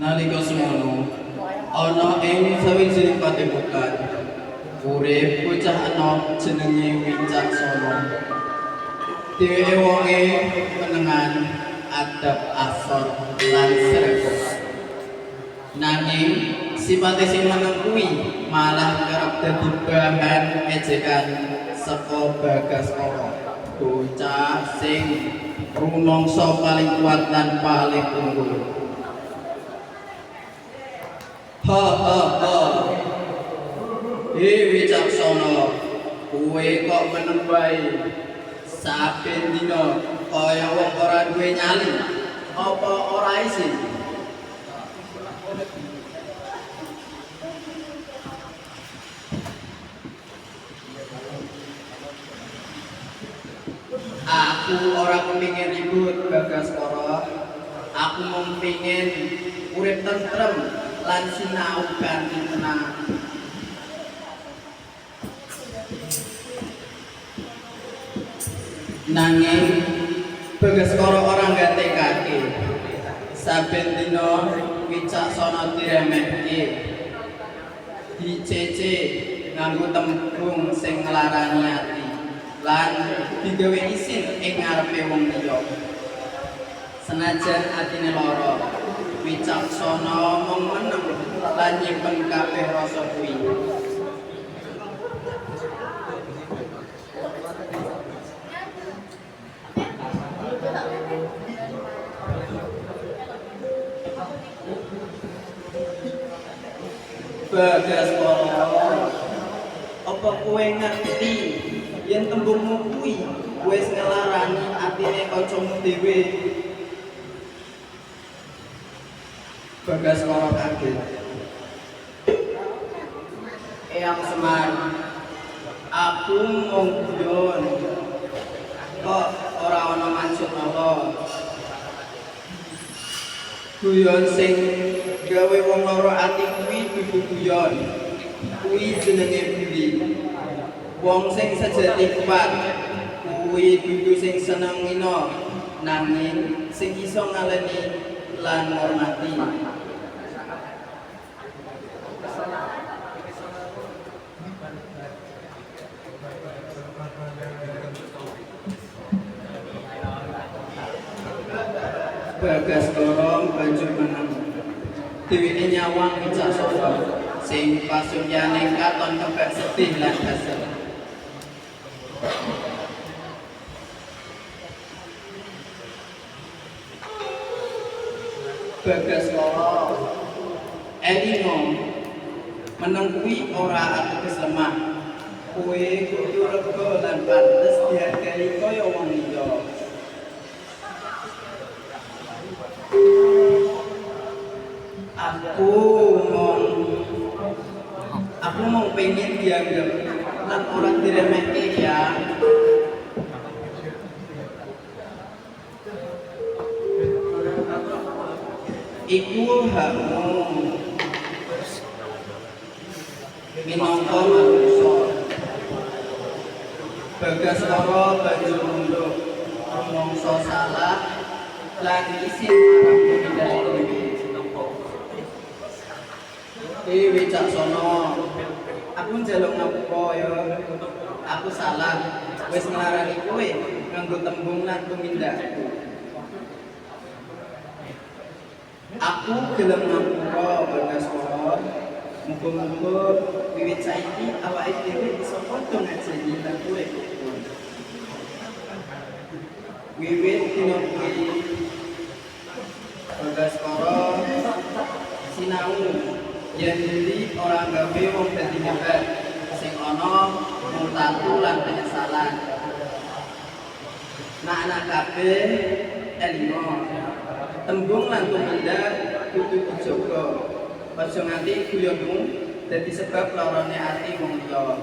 Nalika semono ana ing sawijining padepokan urip bocah enom jenenge Wicaksana. Dheweke wonge menengan adab asor lan sregep. Nanging sipate sing meneng kuwi malah kerep dadi bahan ejekan saka Bagaskara. Bocah sing rumangsa paling kuat lan paling unggul. Ha ha ha. Wicaksana, kowe kok meneng wae. Saben dina kaya wong ora duwe nyali. Apa ora isin? Aku ora kepingin ribut Bagaskara. Aku mung pengin urip tentrem lan sinau kanthi tenang. Nanging Bagaskara ora nggatekake. Saben dina Wicaksana diremehke, dicece nganggo tembung sing nglarani ati lan digawe isin ing ngarepe wong liya. Senajan atine lara, Wicaksana mung meneng lan nyimpen kabeh rasa kuwi. Bagaskara, apa kowe ngerti yen tembungmu kuwi wis ngelarani atine kancamu dhewe? Bagaskara kaget. Eyang Semar, aku mung guyon. Kok ora ana maksud apa? Guyon sing gawe wong lara ati kuwi dudu guyon. Kuwi jenenge budi. Wong sing sejati kuat kuwi dudu sing seneng ngina, nanging sing iso ngaleni lan ngormati. Bagaskara banjur menang. Dheweke nyawang Wicaksana sing pasuryane katon kebak sedih lan kesel. Bagaskara, elingo meneng kuwi ora ateges lemah. Kowe kudu rega lan pantes dihargai kaya wong liya. Aku mau pengen dianggap lan orang diremehke ya. Iku hakmu minangka manungsa. Bagaskara banjur nunduk rumangsa salah lan isin marang pindhahe dhewe. Wicaksana, aku njaluk ngapura ya. Aku salah wis nglarani kowe nganggo tembung lan tumindakku. Aku gelem ngapura Bagaskara. Muga-muga wiwit saiki awake dhewe iso padha ngajeni lan kowe. Wiwit dina kuwi Bagaskara sinau yen dadi ora gawe wong dadi hebat, sing ana mung tatu lan penyesalan. Anak kabeh elingo, tembung lan tumindak kudu dijaga. Aja nganti guyonmu dadi sebab larane ati wong liya.